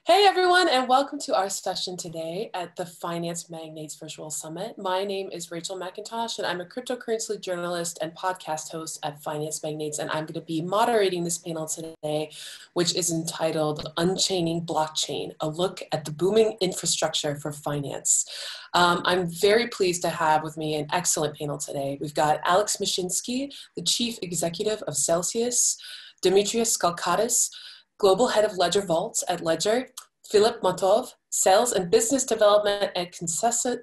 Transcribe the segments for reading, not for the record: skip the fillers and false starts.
Hey everyone, and welcome to our session today at the Finance Magnates Virtual Summit. My name is Rachel McIntosh, and I'm a cryptocurrency journalist and podcast host at Finance Magnates, and I'm going to be moderating this panel today, which is entitled Unchaining Blockchain, a look at the booming infrastructure for finance. I'm very pleased to have with me an excellent panel today. We've got Alex Mashinsky, the Chief Executive of Celsius, Demetrius Skalkadis, Global Head of Ledger Vaults at Ledger, Philip Matov, Sales and Business Development at Consensus,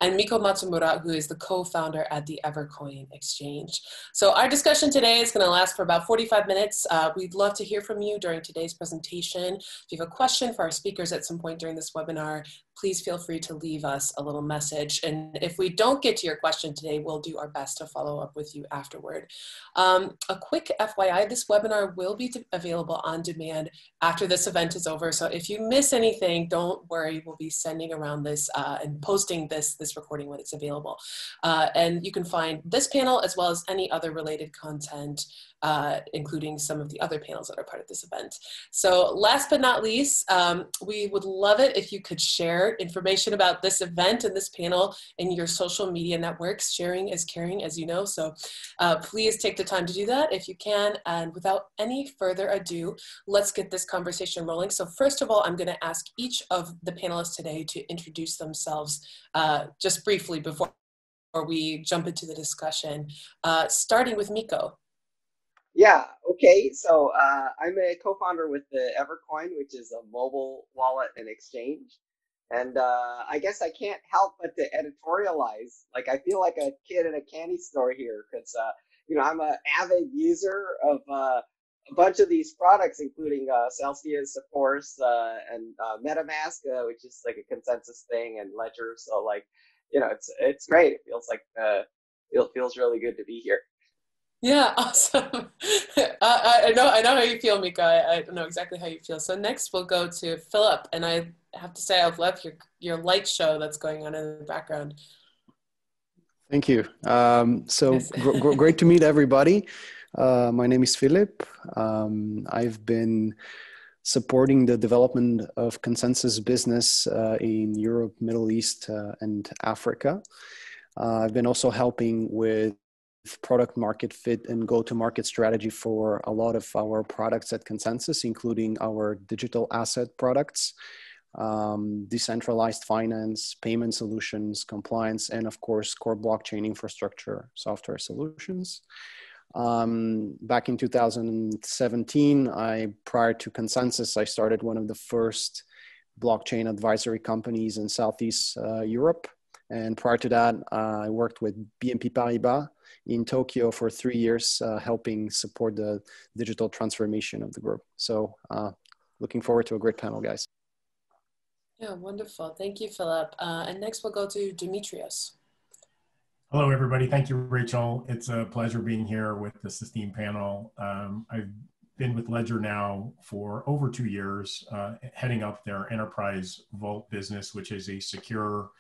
and Miko Matsumura, who is the co-founder at the Evercoin Exchange. So our discussion today is going to last for about 45 minutes. We'd love to hear from you during today's presentation. If you have a question for our speakers at some point during this webinar, please feel free to leave us a little message. And if we don't get to your question today, we'll do our best to follow up with you afterward. A quick FYI, this webinar will be available on demand after this event is over. So if you miss anything, don't worry, we'll be sending around this and posting this recording when it's available. And you can find this panel as well as any other related content, including some of the other panels that are part of this event. So last but not least, we would love it if you could share information about this event and this panel in your social media networks. Sharing is caring, as you know, so please take the time to do that if you can. And without any further ado, let's get this conversation rolling. So first of all, I'm going to ask each of the panelists today to introduce themselves just briefly before we jump into the discussion, starting with Miko. Yeah, okay. So I'm a co-founder with the Evercoin, which is a mobile wallet and exchange. And I guess I can't help but to editorialize. Like, I feel like a kid in a candy store here because, I'm an avid user of a bunch of these products, including Celsius, of course, and MetaMask, which is like a consensus thing, and Ledger. So, like, it's great. It feels like it feels really good to be here. Yeah, awesome. I know how you feel, Mika. I know exactly how you feel. So next we'll go to Philip, and I have to say I love your light show that's going on in the background. Thank you. Great to meet everybody. My name is Philip. I've been supporting the development of consensus business in Europe, Middle East, and Africa. I've been also helping with product market fit and go-to-market strategy for a lot of our products at Consensus, including our digital asset products, decentralized finance, payment solutions, compliance, and of course, core blockchain infrastructure software solutions. Back in 2017, prior to Consensus, I started one of the first blockchain advisory companies in Southeast Europe. And prior to that, I worked with BNP Paribas in Tokyo for 3 years, helping support the digital transformation of the group. So looking forward to a great panel, guys. Yeah, wonderful. Thank you, Philip. And next we'll go to Demetrius. Hello, everybody. Thank you, Rachel. It's a pleasure being here with this esteemed panel. I've been with Ledger now for over 2 years, heading up their enterprise vault business, which is a secure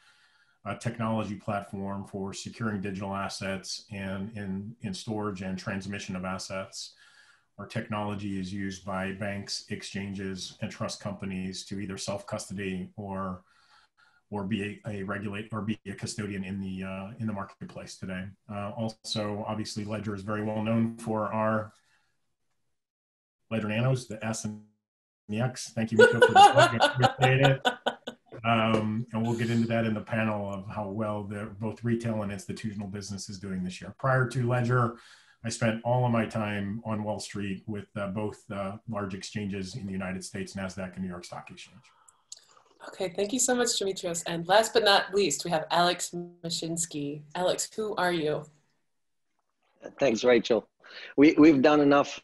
technology platform for securing digital assets and in storage and transmission of assets. Our technology is used by banks, exchanges, and trust companies to either self-custody or be a custodian in the marketplace today. Also, obviously, Ledger is very well known for our Ledger Nanos, the S and the X. Thank you, Miko, for the plug. I appreciate it. And we'll get into that in the panel of how well both retail and institutional business is doing this year. Prior to Ledger, I spent all of my time on Wall Street with both large exchanges in the United States, NASDAQ and New York Stock Exchange. Okay, thank you so much, Demetrius. And last but not least, we have Alex Mashinsky. Alex, who are you? Thanks, Rachel. We've done enough,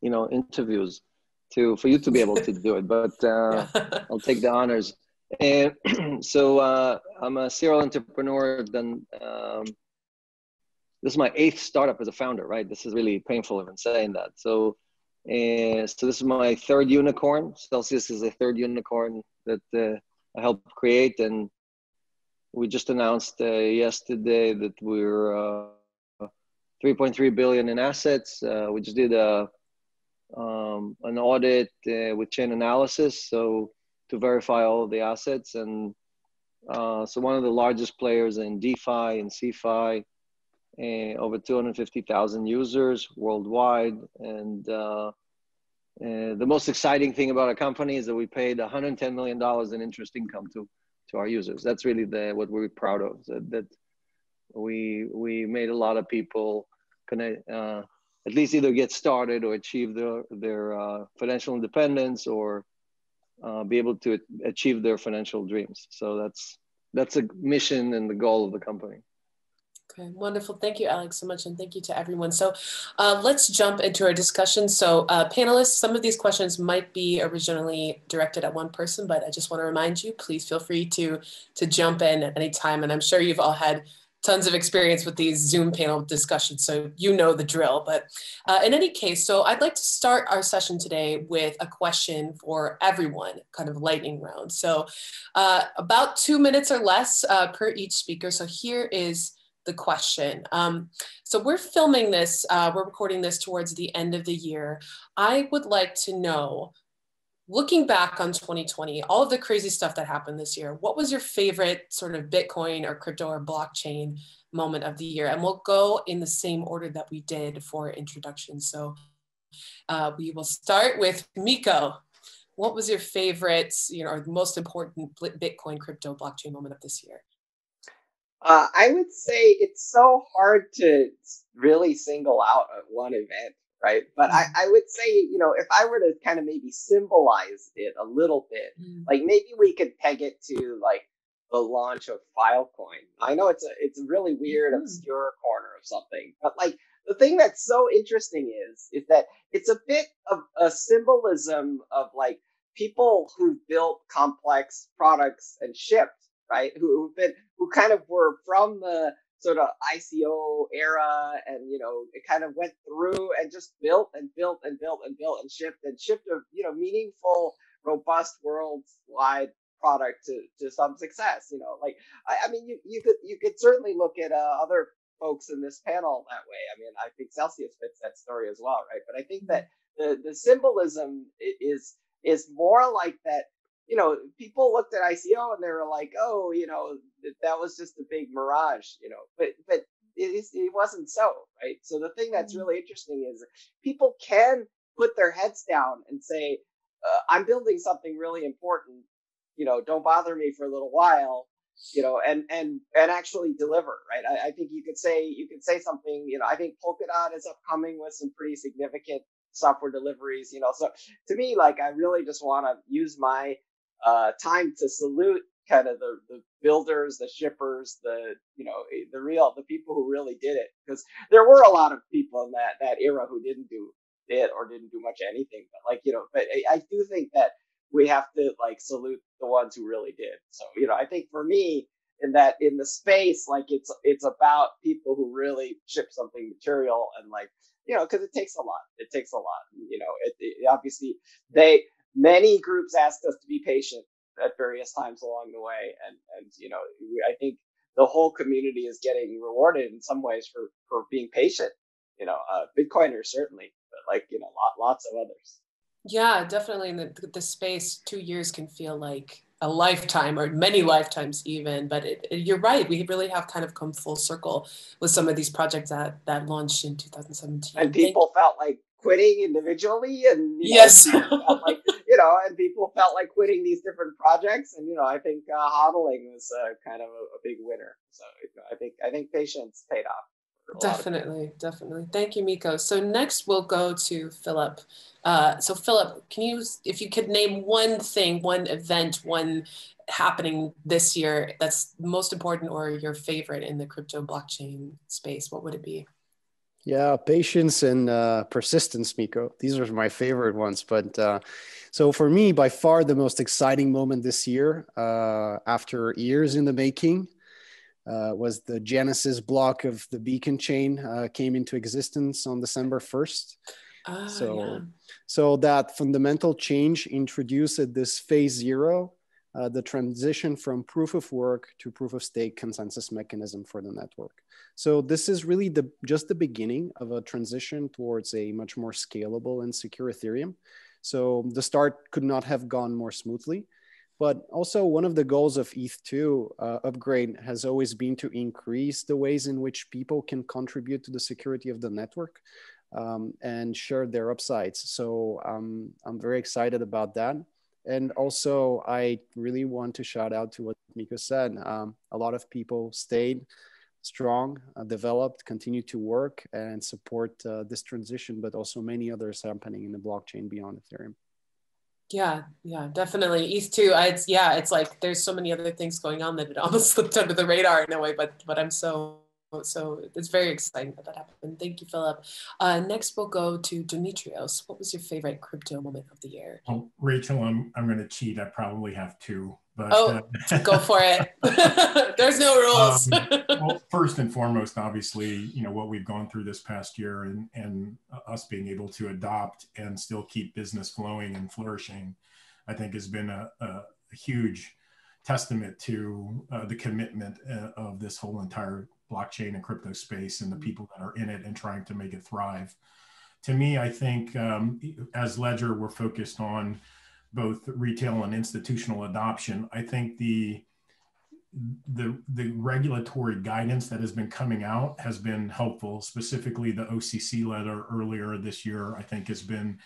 interviews for you to be able to do it, but I'll take the honors. And so I'm a serial entrepreneur. Then this is my 8th startup as a founder, right? This is really painful even saying that. So this is my 3rd unicorn. Celsius is the 3rd unicorn that I helped create, and we just announced yesterday that we're 3.3 billion in assets. We just did a an audit with chain analysis, so to verify all of the assets. And so one of the largest players in DeFi and CeFi, over 250,000 users worldwide. And the most exciting thing about our company is that we paid $110 million in interest income to our users. That's really what we're proud of, that we made a lot of people connect, at least either get started or achieve their financial independence, or be able to achieve their financial dreams. So that's a mission and the goal of the company. Okay, wonderful. Thank you, Alex, so much. And thank you to everyone. So let's jump into our discussion. So panelists, some of these questions might be originally directed at one person, but I just want to remind you, please feel free to jump in at any time. And I'm sure you've all had tons of experience with these Zoom panel discussions, so you know the drill. But in any case, so I'd like to start our session today with a question for everyone, kind of lightning round. So about 2 minutes or less per each speaker. So here is the question. So we're filming this, we're recording this towards the end of the year. I would like to know, looking back on 2020, all of the crazy stuff that happened this year, what was your favorite sort of Bitcoin or crypto or blockchain moment of the year? And we'll go in the same order that we did for introduction. So we will start with Miko. What was your favorite, or the most important Bitcoin, crypto, blockchain moment of this year? I would say it's so hard to really single out one event, right? But I would say, if I were to kind of maybe symbolize it a little bit, like maybe we could peg it to like the launch of Filecoin. I know it's a really weird, obscure corner of something, but like the thing that's so interesting is that it's a bit of a symbolism of like people who built complex products and shipped, right? Who kind of were from the sort of ICO era, and it kind of went through and just built and built and built and built and shipped a meaningful, robust, worldwide product to some success. Like I mean, you could certainly look at other folks in this panel that way. I mean, I think Celsius fits that story as well, right? But I think that the symbolism is more like that. People looked at ICO and they were like, oh, that was just a big mirage, but it wasn't so, right? So the thing that's really interesting is people can put their heads down and say, I'm building something really important, don't bother me for a little while, and actually deliver, right? I think you could say something, I think Polkadot is upcoming with some pretty significant software deliveries, so to me, like, I really just want to use my time to salute kind of the builders, the shippers, the people who really did it, because there were a lot of people in that era who didn't do it or didn't do much anything, but but I do think that we have to like salute the ones who really did. So I think for me, in the space, like it's about people who really ship something material, and like because it takes a lot. Obviously many groups asked us to be patient at various times along the way, and I think the whole community is getting rewarded in some ways for being patient. Bitcoiners certainly, but lots of others. Yeah, definitely. In the space, 2 years can feel like a lifetime, or many lifetimes even. But you're right. We really have kind of come full circle with some of these projects that launched in 2017. And people felt like quitting individually, and yes, felt like, and people felt like quitting these different projects, and I think hodling was kind of a big winner. So I think patience paid off. Definitely. Thank you, Miko. So next we'll go to Philip. So Philip, if you could name one thing, one event, one happening this year that's most important or your favorite in the crypto blockchain space, what would it be? Yeah, patience and persistence, Miko. These are my favorite ones. But so for me, by far the most exciting moment this year, after years in the making, was the Genesis block of the Beacon chain came into existence on December 1st. So that fundamental change introduced this phase 0 the transition from proof of work to proof of stake consensus mechanism for the network. So this is really just the beginning of a transition towards a much more scalable and secure Ethereum. So the start could not have gone more smoothly. But also one of the goals of ETH2 upgrade has always been to increase the ways in which people can contribute to the security of the network and share their upsides. So I'm very excited about that. And also, I really want to shout out to what Miko said. A lot of people stayed strong, developed, continue to work and support this transition, but also many others happening in the blockchain beyond Ethereum. Yeah, definitely. ETH2, it's like there's so many other things going on that it almost slipped under the radar in a way, but I'm so it's very exciting that happened. Thank you, Philip. Next, we'll go to Demetrios. What was your favorite crypto moment of the year? Well, Rachel, I'm going to cheat. I probably have two. But, go for it. There's no rules. Well, first and foremost, obviously, what we've gone through this past year and us being able to adopt and still keep business flowing and flourishing, I think has been a huge testament to the commitment of this whole entire blockchain and crypto space and the people that are in it and trying to make it thrive. To me, I think as Ledger, we're focused on both retail and institutional adoption. I think the regulatory guidance that has been coming out has been helpful. Specifically, the OCC letter earlier this year, I think, has been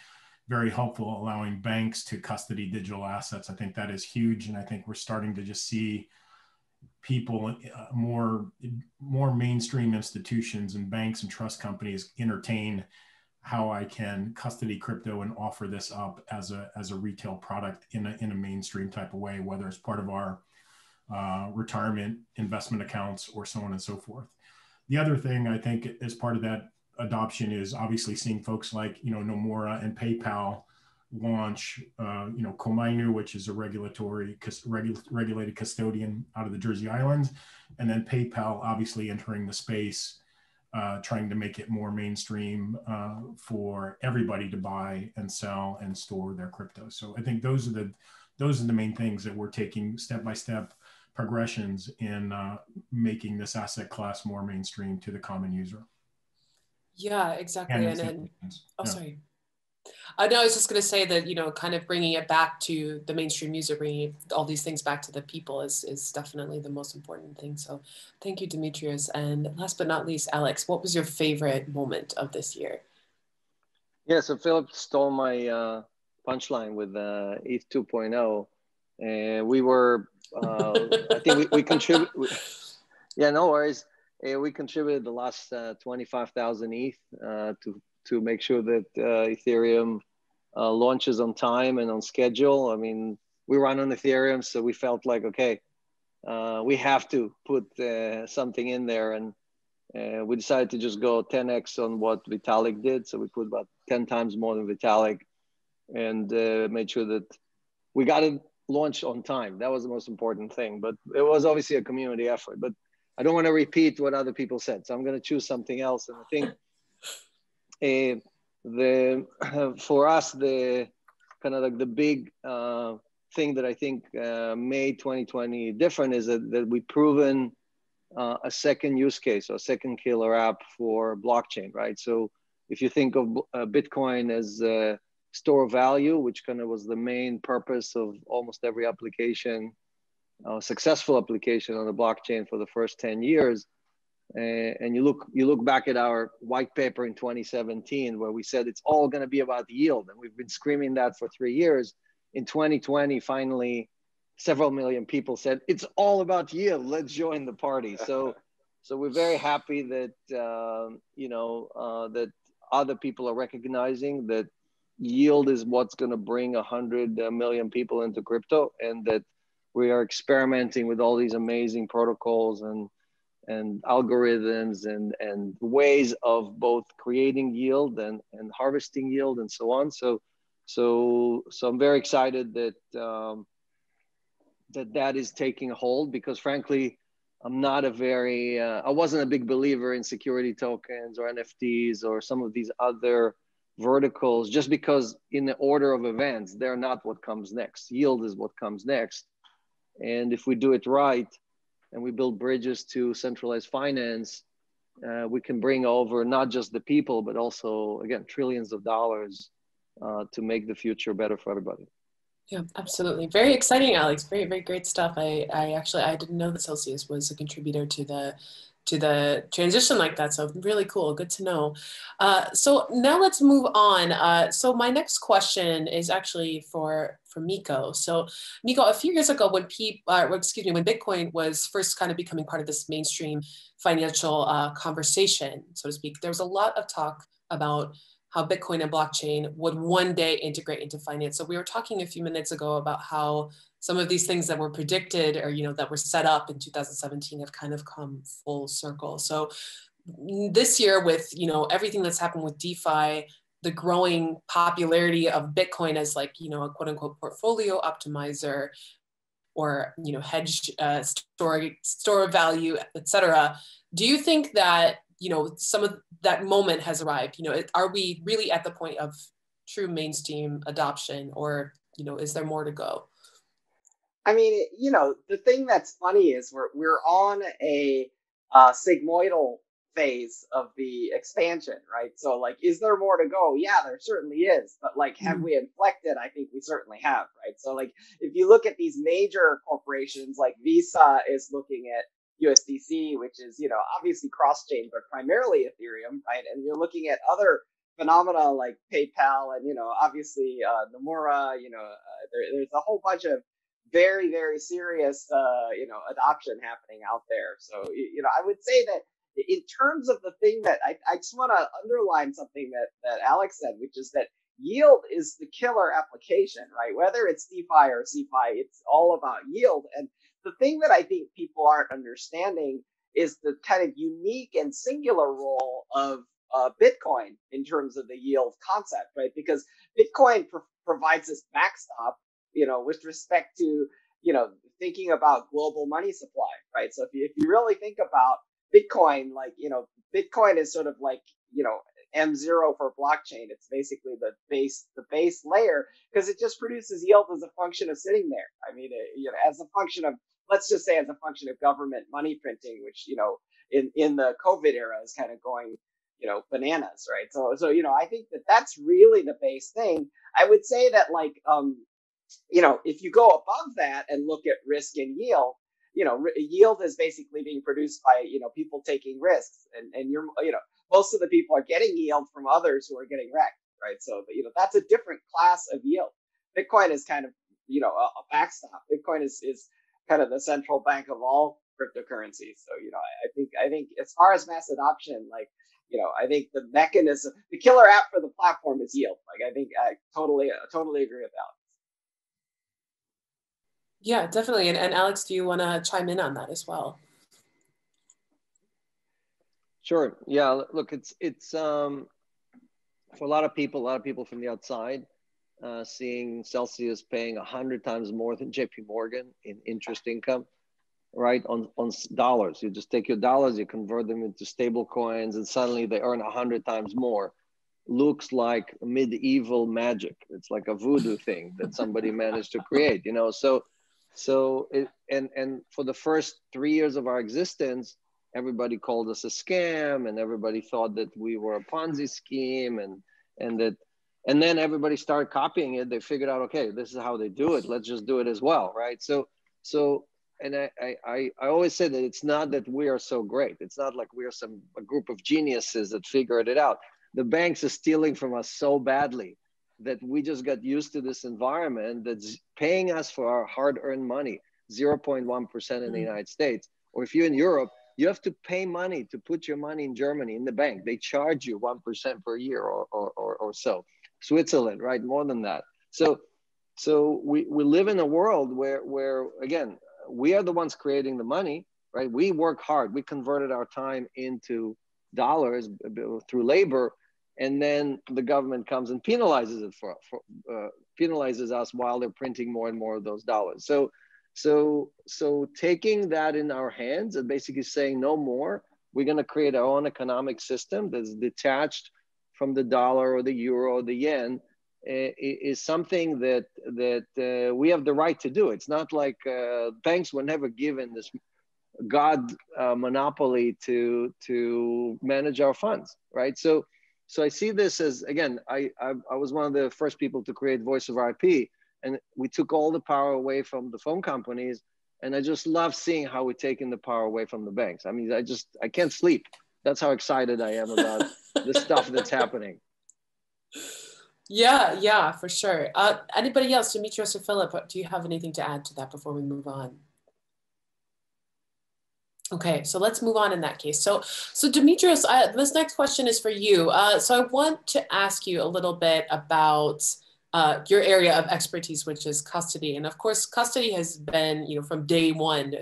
very helpful, allowing banks to custody digital assets. I think that is huge, and I think we're starting to just see people, more mainstream institutions and banks and trust companies entertain how I can custody crypto and offer this up as a retail product in a mainstream type of way, whether it's part of our retirement investment accounts or so on and so forth. The other thing I think as part of that adoption is obviously seeing folks like Nomura and PayPal launch Komainu, which is a regulated custodian out of the Jersey Islands, and then PayPal obviously entering the space, trying to make it more mainstream for everybody to buy and sell and store their crypto. So I think those are the main things that we're taking step-by-step progressions in making this asset class more mainstream to the common user. Yeah, exactly. And then, sorry. No, I was just going to say that, kind of bringing it back to the mainstream user, bringing all these things back to the people is definitely the most important thing. So thank you, Demetrios. And last but not least, Alex, what was your favorite moment of this year? Yeah, so Philip stole my punchline with ETH 2.0. And we were, I think we contributed, yeah, no worries. We contributed the last 25,000 ETH to make sure that Ethereum launches on time and on schedule. I mean, we run on Ethereum, so we felt like, okay, we have to put something in there. And we decided to just go 10x on what Vitalik did. So we put about 10 times more than Vitalik and made sure that we got it launched on time. That was the most important thing. But it was obviously a community effort. But I don't want to repeat what other people said. So I'm going to choose something else. And I think for us, the kind of like the big thing that I think made 2020 different is that we've proven a second use case or a second killer app for blockchain, right? So if you think of Bitcoin as a store of value, which kind of was the main purpose of almost every application, successful application on the blockchain for the first 10 years, and you look back at our white paper in 2017, where we said it's all going to be about yield, and we've been screaming that for 3 years. In 2020, finally, several million people said it's all about yield. Let's join the party. So we're very happy that that other people are recognizing that yield is what's going to bring 100 million people into crypto, and that we are experimenting with all these amazing protocols and algorithms and ways of both creating yield and harvesting yield and so on. So I'm very excited that that is taking hold, because frankly, I'm not I wasn't a big believer in security tokens or NFTs or some of these other verticals, just because in the order of events, they're not what comes next. Yield is what comes next. And if we do it right and we build bridges to centralized finance, we can bring over not just the people, but also, again, trillions of dollars to make the future better for everybody. Yeah, absolutely. Very exciting, Alex. Very, very great stuff. I actually, I didn't know that Celsius was a contributor to the transition like that. So really cool. Good to know. So now let's move on. So my next question is actually for Miko. So Miko, a few years ago when when Bitcoin was first kind of becoming part of this mainstream financial conversation, so to speak, there was a lot of talk about how Bitcoin and blockchain would one day integrate into finance. So we were talking a few minutes ago about how some of these things that were predicted or, that were set up in 2017 have kind of come full circle. So this year with, everything that's happened with DeFi, the growing popularity of Bitcoin as like, a quote unquote portfolio optimizer or, hedge store of value, et cetera. Do you think that, some of that moment has arrived? Are we really at the point of true mainstream adoption, or, is there more to go? I mean, the thing that's funny is we're on a sigmoidal phase of the expansion, right? So like, is there more to go? Yeah, there certainly is. But like, have we inflected? I think we certainly have, right? So like, if you look at these major corporations, like Visa is looking at USDC, which is, obviously cross-chain, but primarily Ethereum, right? And you're looking at other phenomena like PayPal and, obviously Nomura, there's a whole bunch of very, very serious, adoption happening out there. So, I would say that in terms of the thing that I just want to underline something that Alex said, which is that yield is the killer application, right? Whether it's DeFi or CeFi, it's all about yield. And the thing that I think people aren't understanding is the kind of unique and singular role of Bitcoin in terms of the yield concept, right? Because Bitcoin provides this backstop, with respect to, thinking about global money supply, right? So if you really think about Bitcoin, like, Bitcoin is sort of like, M0 for blockchain. It's basically the base layer because it just produces yield as a function of sitting there. I mean, as a function of, let's just say as a function of government money printing, which, in the COVID era is kind of going, bananas, right? So, I think that's really the base thing. I would say that like, if you go above that and look at risk and yield, yield is basically being produced by, people taking risks, and you're, most of the people are getting yield from others who are getting wrecked, right? So, that's a different class of yield. Bitcoin is kind of, a backstop. Bitcoin is kind of the central bank of all cryptocurrencies. So, I think as far as mass adoption, like, I think the mechanism, the killer app for the platform is yield. Like, I think I totally agree with Alex. Yeah, definitely. And Alex, do you want to chime in on that as well? Sure. Yeah. Look, it's for a lot of people from the outside, seeing Celsius paying 100 times more than JP Morgan in interest income, right? On dollars. You just take your dollars, you convert them into stable coins, and suddenly they earn 100 times more. Looks like medieval magic. It's like a voodoo thing that somebody managed to create, So and for the first 3 years of our existence, everybody called us a scam, and everybody thought that we were a Ponzi scheme, and then everybody started copying it. They figured out, okay, this is how they do it. Let's just do it as well, right? So and I always say that it's not that we are so great. It's not like we are a group of geniuses that figured it out. The banks are stealing from us so badly that we just got used to this environment that's paying us for our hard-earned money, 0.1% in the United States. Or if you're in Europe, you have to pay money to put your money in Germany in the bank. They charge you 1% per year or so. Switzerland, right? More than that. So we live in a world where again, we are the ones creating the money, right? We work hard. We converted our time into dollars through labor. And then the government comes and penalizes penalizes us while they're printing more and more of those dollars. So taking that in our hands and basically saying no more, we're going to create our own economic system that's detached from the dollar or the euro or the yen, is something that we have the right to do. It's not like banks were never given this God monopoly to manage our funds, right? So I see this as, again, I was one of the first people to create Voice over IP, and we took all the power away from the phone companies, and I just love seeing how we're taking the power away from the banks. I mean, I can't sleep. That's how excited I am about the stuff that's happening. Yeah, for sure. Anybody else, Demetrios or Philip, do you have anything to add to that before we move on? Okay, so let's move on in that case. So Demetrios, this next question is for you. So I want to ask you a little bit about your area of expertise, which is custody. And of course, custody has been, from day one,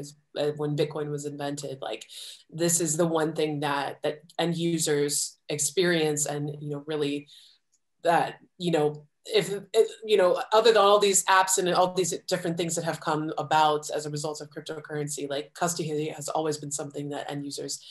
when Bitcoin was invented, like this is the one thing that end users experience, and really that if other than all these apps and all these different things that have come about as a result of cryptocurrency, like custody has always been something that end users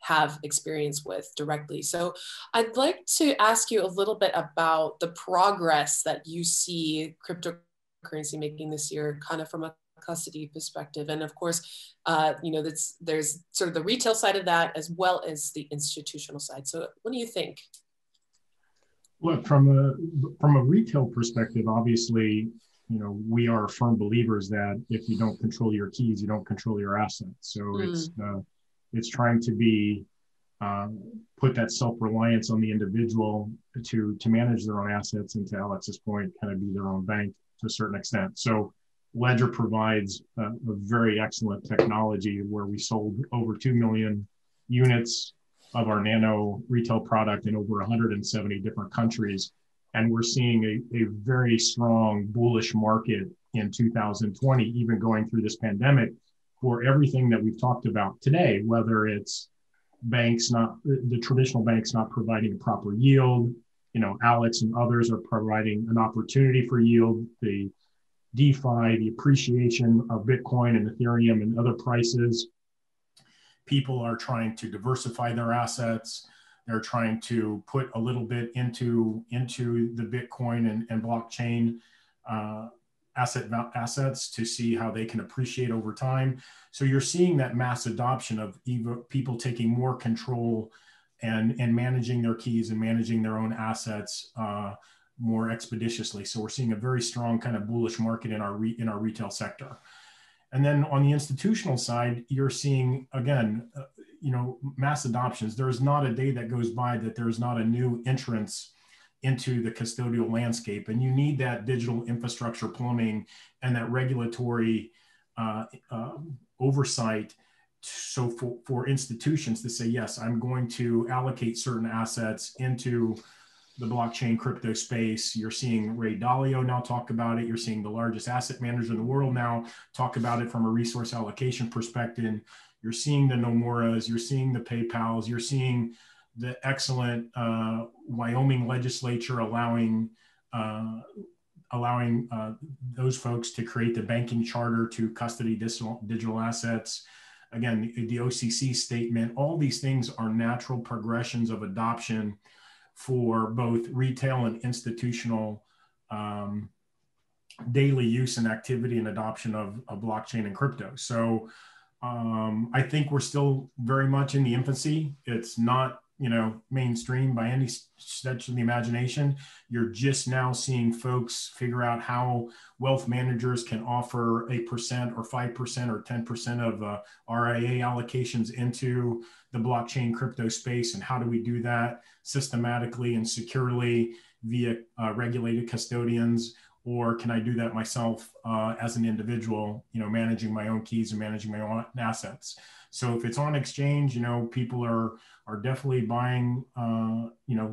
have experience with directly. So I'd like to ask you a little bit about the progress that you see cryptocurrency making this year, kind of from a custody perspective. And of course, there's sort of the retail side of that as well as the institutional side. So what do you think? Look, from a retail perspective, obviously, we are firm believers that if you don't control your keys, you don't control your assets. So it's trying to be put that self-reliance on the individual to manage their own assets, and to Alex's point, kind of be their own bank to a certain extent. So Ledger provides a very excellent technology where we sold over 2 million units of our Nano retail product in over 170 different countries. And we're seeing a very strong bullish market in 2020, even going through this pandemic, for everything that we've talked about today, whether it's the traditional banks not providing a proper yield, Alex and others are providing an opportunity for yield, the DeFi, the appreciation of Bitcoin and Ethereum and other prices. People are trying to diversify their assets. They're trying to put a little bit into the Bitcoin and blockchain assets to see how they can appreciate over time. So you're seeing that mass adoption of people taking more control and managing their keys and managing their own assets more expeditiously. So we're seeing a very strong kind of bullish market in our retail sector. And then on the institutional side, you're seeing, again, mass adoptions. There's not a day that goes by that there's not a new entrance into the custodial landscape. And you need that digital infrastructure plumbing and that regulatory oversight. So for institutions to say, yes, I'm going to allocate certain assets into the blockchain crypto space. You're seeing Ray Dalio now talk about it. You're seeing the largest asset manager in the world now talk about it from a resource allocation perspective. You're seeing the Nomuras, you're seeing the PayPals, you're seeing the excellent Wyoming legislature allowing those folks to create the banking charter to custody digital assets. Again, the OCC statement, all these things are natural progressions of adoption for both retail and institutional daily use and activity and adoption of blockchain and crypto. So I think we're still very much in the infancy. It's not, mainstream by any stretch of the imagination. You're just now seeing folks figure out how wealth managers can offer 8% or 5% or 10% of RIA allocations into the blockchain crypto space. And how do we do that systematically and securely via regulated custodians? Or can I do that myself as an individual, managing my own keys and managing my own assets? So if it's on exchange, people are definitely buying,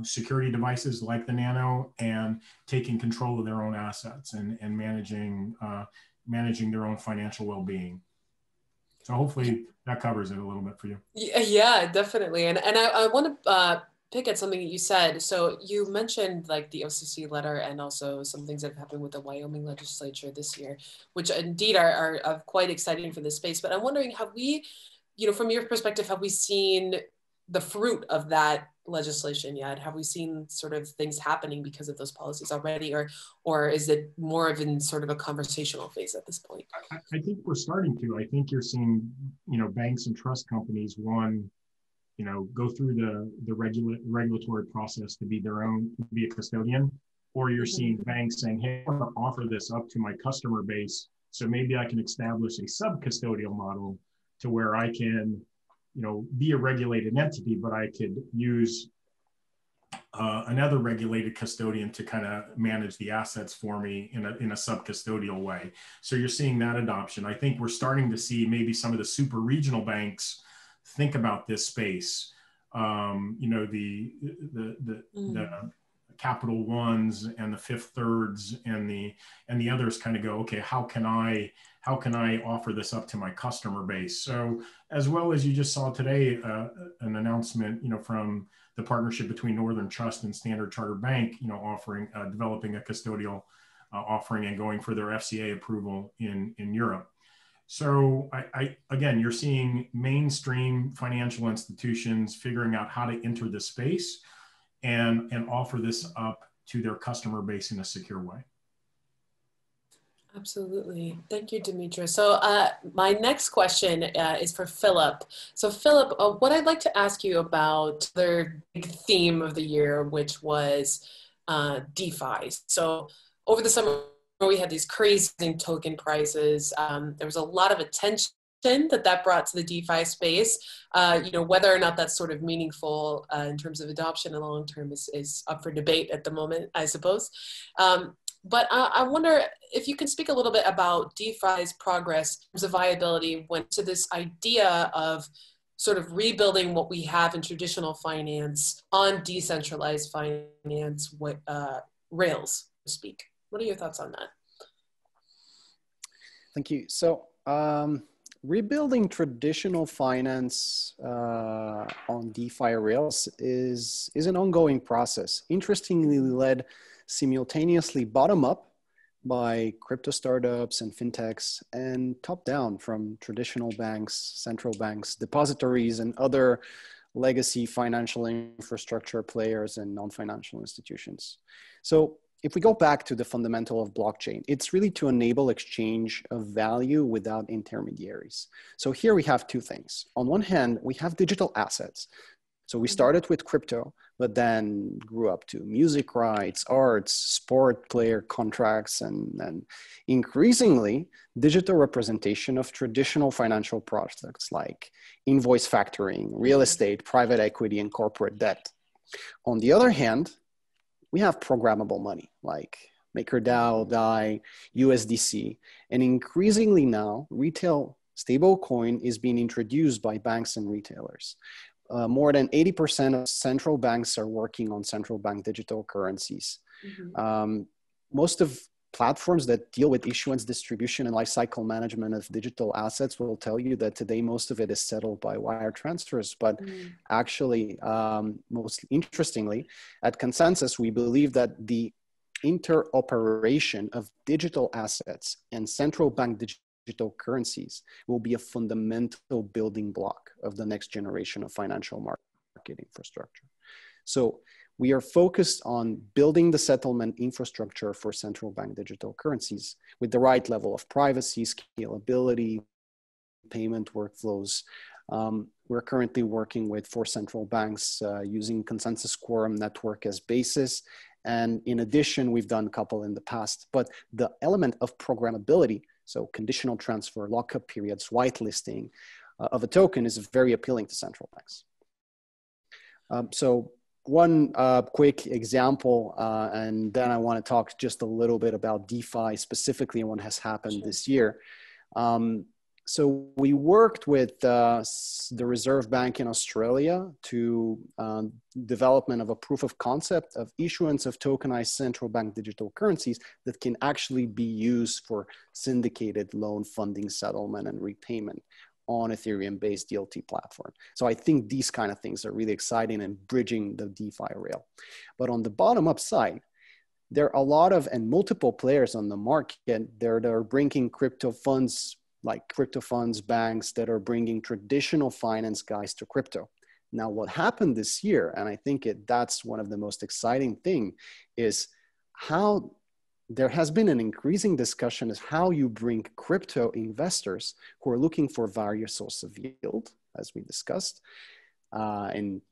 security devices like the Nano and taking control of their own assets and managing their own financial well-being. So hopefully that covers it a little bit for you. Yeah, definitely. And I want to pick at something that you said. So you mentioned like the OCC letter and also some things that have happened with the Wyoming legislature this year, which indeed are quite exciting for this space. But I'm wondering, have we, from your perspective, have we seen the fruit of that legislation yet? Have we seen sort of things happening because of those policies already, or is it more of in sort of a conversational phase at this point? I think we're starting to. I think you're seeing, banks and trust companies, go through the regulatory process to be a custodian, or you're seeing banks saying, hey, I want to offer this up to my customer base. So maybe I can establish a sub-custodial model to where I can, be a regulated entity, but I could use another regulated custodian to kind of manage the assets for me in a sub-custodial way. So you're seeing that adoption. I think we're starting to see maybe some of the super regional banks think about this space. The Capital Ones and the Fifth Thirds and the others kind of go, okay, how can I offer this up to my customer base? So as well as you just saw today, an announcement, from the partnership between Northern Trust and Standard Chartered Bank, offering, developing a custodial offering and going for their FCA approval in Europe. So again, you're seeing mainstream financial institutions figuring out how to enter this space and offer this up to their customer base in a secure way. Absolutely. Thank you, Dimitra. So my next question is for Philip. So Philip, what I'd like to ask you about the big theme of the year, which was DeFi. So over the summer, we had these crazy token prices. There was a lot of attention that brought to the DeFi space. Whether or not that's sort of meaningful in terms of adoption in the long term is up for debate at the moment, I suppose. But I wonder if you can speak a little bit about DeFi's progress in terms of viability when to this idea of sort of rebuilding what we have in traditional finance on decentralized finance rails, so to speak. What are your thoughts on that? Thank you. So rebuilding traditional finance on DeFi rails is an ongoing process, interestingly led simultaneously bottom up by crypto startups and fintechs, and top down from traditional banks, central banks, depositories, and other legacy financial infrastructure players and non-financial institutions. So if we go back to the fundamental of blockchain, it's really to enable exchange of value without intermediaries. So here we have two things. On one hand, we have digital assets. So we started with crypto, but then grew up to music rights, arts, sport player contracts, and increasingly digital representation of traditional financial products like invoice factoring, real estate, private equity, and corporate debt. On the other hand, we have programmable money like MakerDAO, DAI, USDC, and increasingly now retail stablecoin is being introduced by banks and retailers. More than 80% of central banks are working on central bank digital currencies. Most of platforms that deal with issuance, distribution, and lifecycle management of digital assets will tell you that today most of it is settled by wire transfers. But actually, most interestingly, at Consensus, we believe that the interoperation of digital assets and central bank digital currencies will be a fundamental building block of the next generation of financial market infrastructure. So we are focused on building the settlement infrastructure for central bank digital currencies with the right level of privacy, scalability, payment workflows. We're currently working with 4 central banks using Consensus Quorum Network as basis. And in addition, we've done a couple in the past, but the element of programmability, so conditional transfer, lockup periods, whitelisting of a token is very appealing to central banks. So one quick example, and then I want to talk just a little bit about DeFi specifically and what has happened this year. So we worked with the Reserve Bank in Australia to development of a proof of concept of issuance of tokenized central bank digital currencies that can actually be used for syndicated loan funding, settlement, and repayment on Ethereum-based DLT platform. So I think these kind of things are really exciting and bridging the DeFi rail. But on the bottom-up side, there are a lot of and multiple players on the market that are bringing crypto funds, like crypto funds, banks that are bringing traditional finance guys to crypto. Now, what happened this year, and I think that's one of the most exciting thing, is how there has been an increasing discussion is how you bring crypto investors who are looking for various sources of yield, as we discussed, and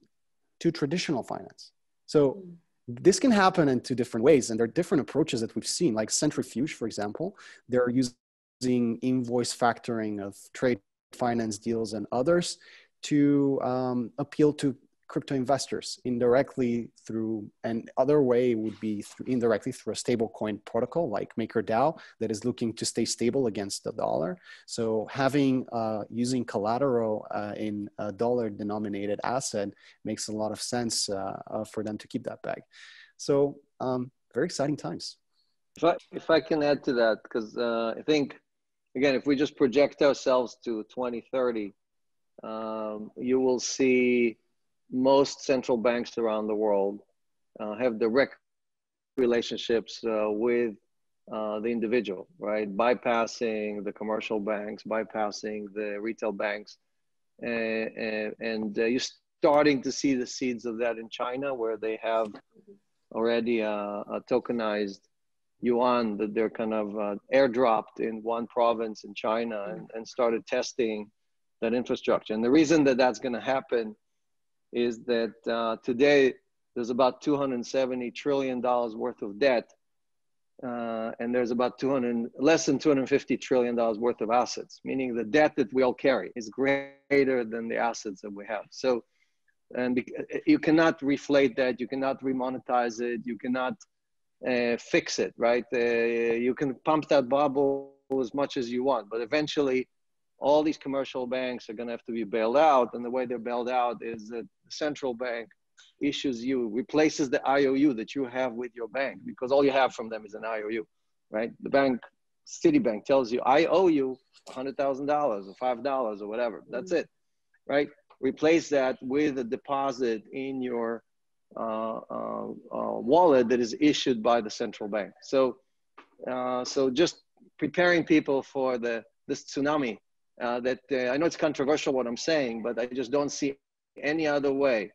to traditional finance. So this can happen in two different ways, and there are different approaches that we've seen, like Centrifuge, for example. They're using invoice factoring of trade finance deals and others to appeal to crypto investors indirectly through, and other way would be indirectly through a stable coin protocol like MakerDAO that is looking to stay stable against the dollar. So having, using collateral in a dollar denominated asset makes a lot of sense for them to keep that back. So very exciting times. If I can add to that, because I think, again, if we just project ourselves to 2030, you will see most central banks around the world have direct relationships with the individual, right? Bypassing the commercial banks, bypassing the retail banks. And you're starting to see the seeds of that in China, where they have already a tokenized yuan that they're kind of airdropped in one province in China and started testing that infrastructure. And the reason that that's going to happen is that today there's about $270 trillion worth of debt, and there's about less than $250 trillion worth of assets, meaning the debt that we all carry is greater than the assets that we have. So, and you cannot reflate that, you cannot remonetize it, you cannot fix it, right? You can pump that bubble as much as you want, but eventually all these commercial banks are going to have to be bailed out. And the way they're bailed out is that the central bank replaces the IOU that you have with your bank, because all you have from them is an IOU, right? The bank, Citibank, tells you, I owe you $100,000 or $5 or whatever. That's it, right? Replace that with a deposit in your wallet that is issued by the central bank. So, so just preparing people for this tsunami. That I know it's controversial what I'm saying, but I just don't see any other way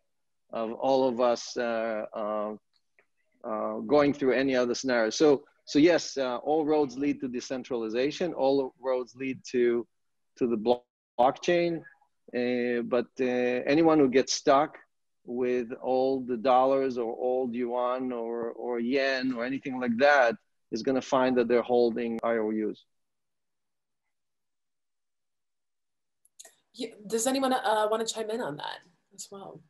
of all of us going through any other scenario. So yes, all roads lead to decentralization. All roads lead to the blockchain. But anyone who gets stuck with old dollars or old yuan or yen or anything like that is going to find that they're holding IOUs. Yeah, does anyone want to chime in on that as well?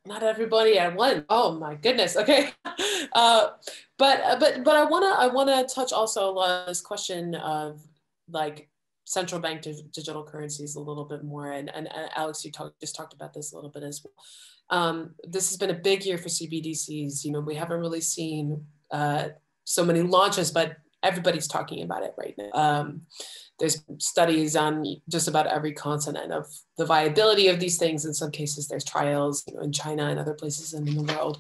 Not everybody at once. Oh my goodness. Okay, but I wanna touch also on this question of like central bank digital currencies a little bit more, and Alex, you just talked about this a little bit as well. This has been a big year for CBDCs. You know, we haven't really seen so many launches, but everybody's talking about it right now. There's studies on just about every continent of the viability of these things. In some cases, there's trials, you know, in China and other places in the world.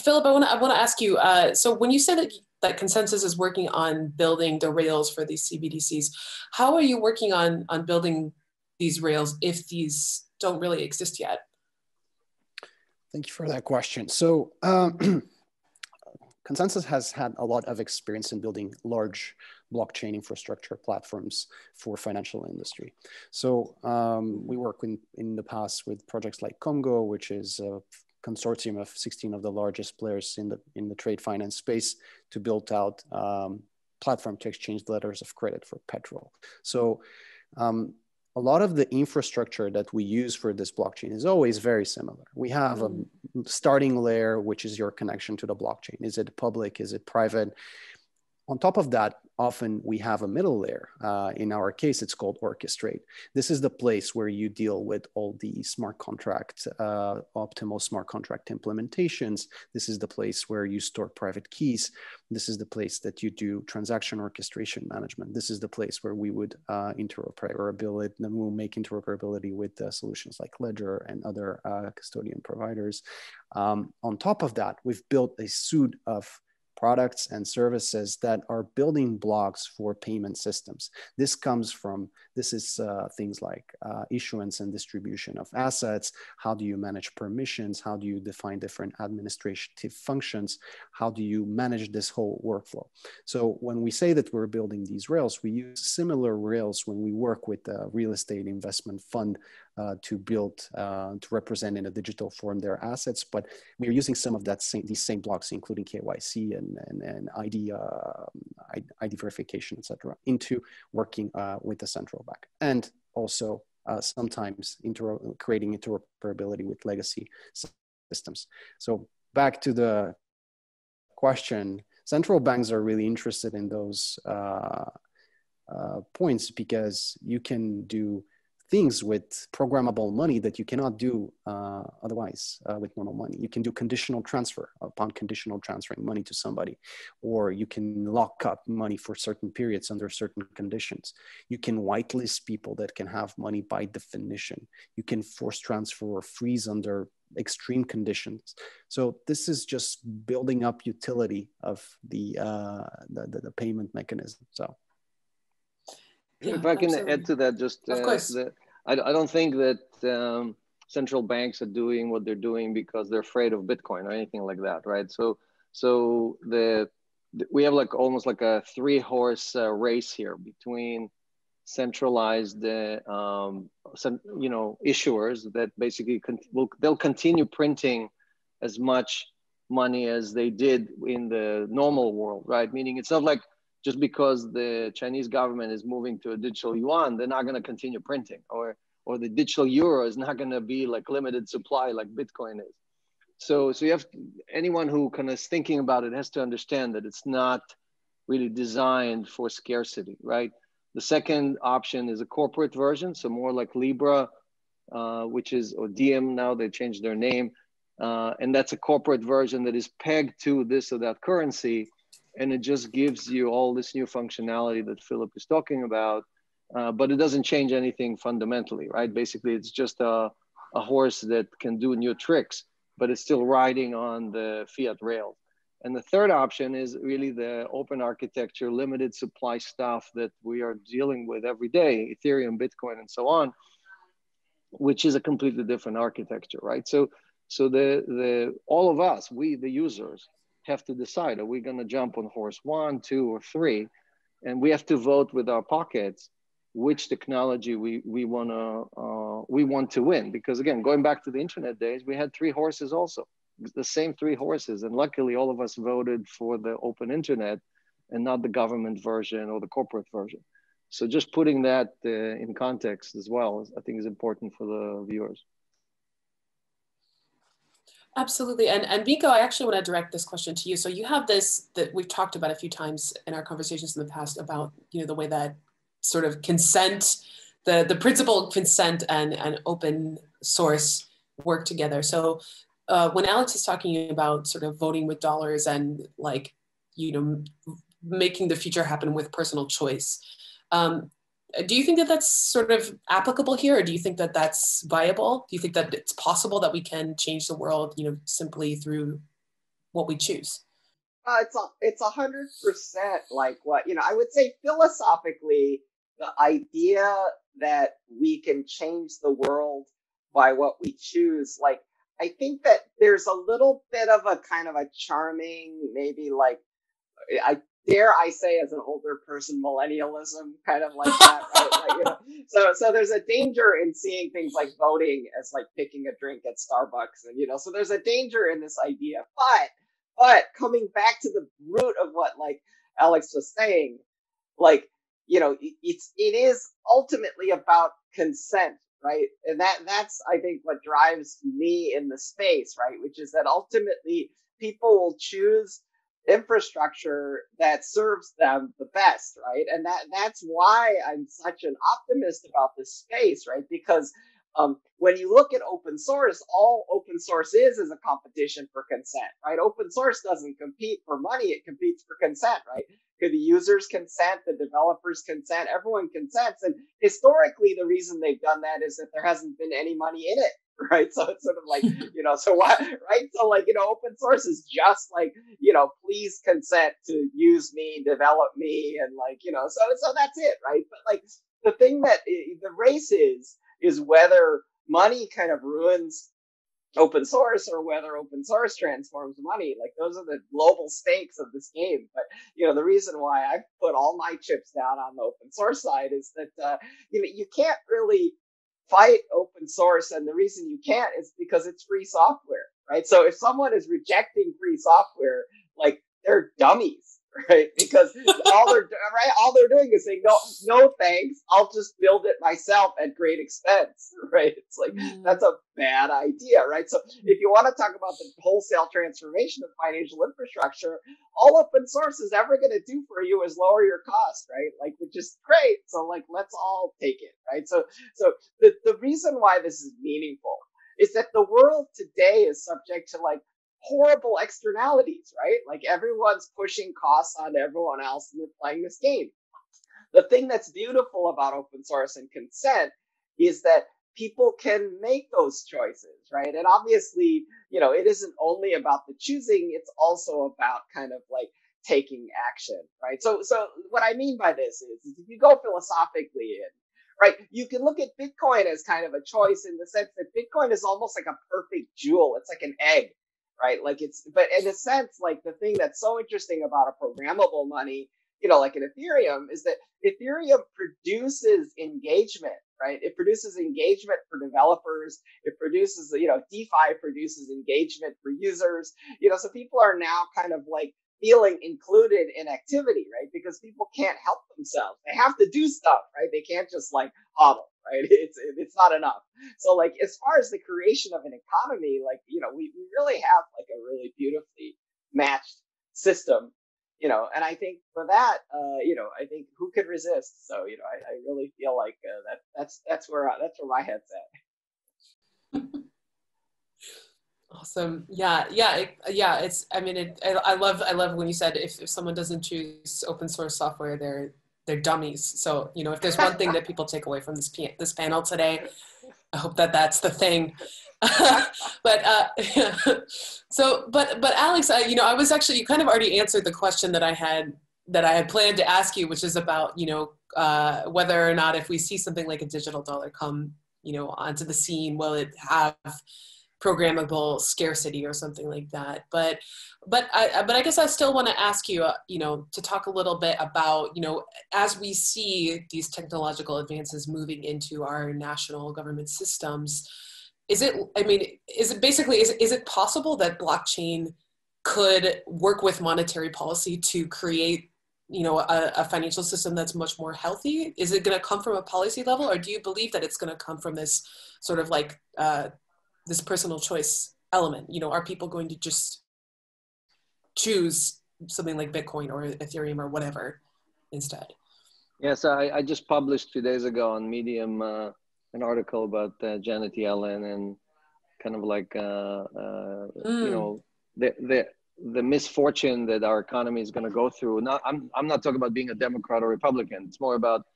Philip, I want to ask you. So when you said that Consensus is working on building the rails for these CBDCs, how are you working on building these rails if these don't really exist yet? Thank you for that question. So. Consensus has had a lot of experience in building large blockchain infrastructure platforms for financial industry. So we work in the past with projects like Congo, which is a consortium of 16 of the largest players in the trade finance space to build out platform to exchange letters of credit for petrol. So a lot of the infrastructure that we use for this blockchain is always very similar. We have a starting layer, which is your connection to the blockchain. Is it public? Is it private? On top of that, often we have a middle layer. In our case, it's called orchestrate. This is the place where you deal with all the smart contract, optimal smart contract implementations. This is the place where you store private keys. This is the place that you do transaction orchestration management. This is the place where we would interoperability, then we'll make interoperability with solutions like Ledger and other custodian providers. On top of that, we've built a suite of products and services that are building blocks for payment systems. This is things like issuance and distribution of assets. How do you manage permissions? How do you define different administrative functions? How do you manage this whole workflow? So when we say that we're building these rails, we use similar rails when we work with a real estate investment fund to build, to represent in a digital form their assets, but we're using some of these same blocks, including KYC and ID verification, etc., into working with the central bank, and also sometimes creating interoperability with legacy systems. So back to the question, central banks are really interested in those points because you can do things with programmable money that you cannot do otherwise with normal money. You can do conditional transfer upon conditional transferring money to somebody, or you can lock up money for certain periods under certain conditions. You can whitelist people that can have money by definition. You can force transfer or freeze under extreme conditions. So this is just building up utility of the payment mechanism. So. Yeah, if I can add to that, just of course. I don't think that central banks are doing what they're doing because they're afraid of Bitcoin or anything like that, right? So we have like almost like a 3-horse race here between centralized, issuers that basically they'll continue printing as much money as they did in the normal world, right? Meaning it's not like just because the Chinese government is moving to a digital yuan, they're not going to continue printing, or the digital euro is not going to be like limited supply like Bitcoin is. So you have anyone who kind of is thinking about it has to understand that it's not really designed for scarcity, right? The second option is a corporate version, so more like Libra, or Diem now, they changed their name, and that's a corporate version that is pegged to this or that currency. And it just gives you all this new functionality that Philip is talking about, but it doesn't change anything fundamentally, right? Basically, it's just a horse that can do new tricks, but it's still riding on the fiat rails. And the third option is really the open architecture, limited supply stuff that we are dealing with every day, Ethereum, Bitcoin, and so on, which is a completely different architecture, right? So all of us, we the users, have to decide, are we going to jump on horse 1, 2, or 3? And we have to vote with our pockets which technology we want to win. Because again, going back to the internet days, we had 3 horses also, the same 3 horses. And luckily all of us voted for the open internet and not the government version or the corporate version. So just putting that in context as well, I think is important for the viewers. Absolutely. And Miko, I actually want to direct this question to you. So you have this that we've talked about a few times in our conversations in the past about, the way that sort of consent, the principle of consent and open source work together. So when Alex is talking about sort of voting with dollars and like, making the future happen with personal choice, do you think that that's sort of applicable here, or do you think that that's viable? Do you think that it's possible that we can change the world, simply through what we choose? It's 100% like what, I would say philosophically, the idea that we can change the world by what we choose, like, I think that there's a little bit of a kind of a charming, maybe like, dare I say, as an older person, millennialism, kind of like that, right? Like, so there's a danger in seeing things like voting as like picking a drink at Starbucks, and so there's a danger in this idea. But coming back to the root of what like Alex was saying, like it is ultimately about consent, right? And that's I think what drives me in the space, right? Which is that ultimately people will choose infrastructure that serves them the best, right? And that's why I'm such an optimist about this space, right? Because when you look at open source, all open source is a competition for consent, right? Open source doesn't compete for money, it competes for consent, right? Because the users consent, the developers consent, everyone consents. And historically, the reason they've done that is that there hasn't been any money in it, right? So it's sort of like, so what, right? So like, open source is just like, please consent to use me, develop me, and like, so that's it, right? But like the thing that the race is whether money kind of ruins open source or whether open source transforms money. Like those are the global stakes of this game. But the reason why I put all my chips down on the open source side is that you can't really fight open source, and the reason you can't is because it's free software, right? So if someone is rejecting free software, like they're dummies, right? Because all they're doing is saying no thanks, I'll just build it myself at great expense, right? It's like that's a bad idea, right? So if you want to talk about the wholesale transformation of financial infrastructure, all open source is ever going to do for you is lower your cost, right? Like, which is great. So like, let's all take it, right? So the reason why this is meaningful is that the world today is subject to like horrible externalities, right? Like everyone's pushing costs on everyone else and they're playing this game. The thing that's beautiful about open source and consent is that people can make those choices, right? And obviously, it isn't only about the choosing, it's also about kind of like taking action, right? So what I mean by this is if you go philosophically in, right, you can look at Bitcoin as kind of a choice in the sense that Bitcoin is almost like a perfect jewel. It's like an egg, right? Like but in a sense, like the thing that's so interesting about a programmable money, like an Ethereum, is that Ethereum produces engagement, right? It produces engagement for developers. It produces, DeFi produces engagement for users, so people are now kind of like feeling included in activity, right? Because people can't help themselves. They have to do stuff, right? They can't just like hodl, right? It's not enough. So like, as far as the creation of an economy, like, we really have like a really beautifully matched system, and I think for that, I think who could resist? So, I really feel like that's where my head's at. Awesome. Yeah. It's, I mean, I love when you said if someone doesn't choose open source software, they're dummies. So, if there's one thing that people take away from this panel today, I hope that's the thing. But Alex, I was actually, you kind of already answered the question that I had planned to ask you, which is about, whether or not if we see something like a digital dollar come, onto the scene, will it have programmable scarcity or something like that? But I guess I still want to ask you, to talk a little bit about, as we see these technological advances moving into our national government systems, is it possible that blockchain could work with monetary policy to create, a financial system that's much more healthy? Is it going to come from a policy level, or do you believe that it's going to come from this sort of like, this personal choice element? Are people going to just choose something like Bitcoin or Ethereum or whatever instead? Yes, I just published 2 days ago on Medium an article about Janet Yellen and kind of like the misfortune that our economy is going to go through. Now, I'm not talking about being a Democrat or Republican. It's more about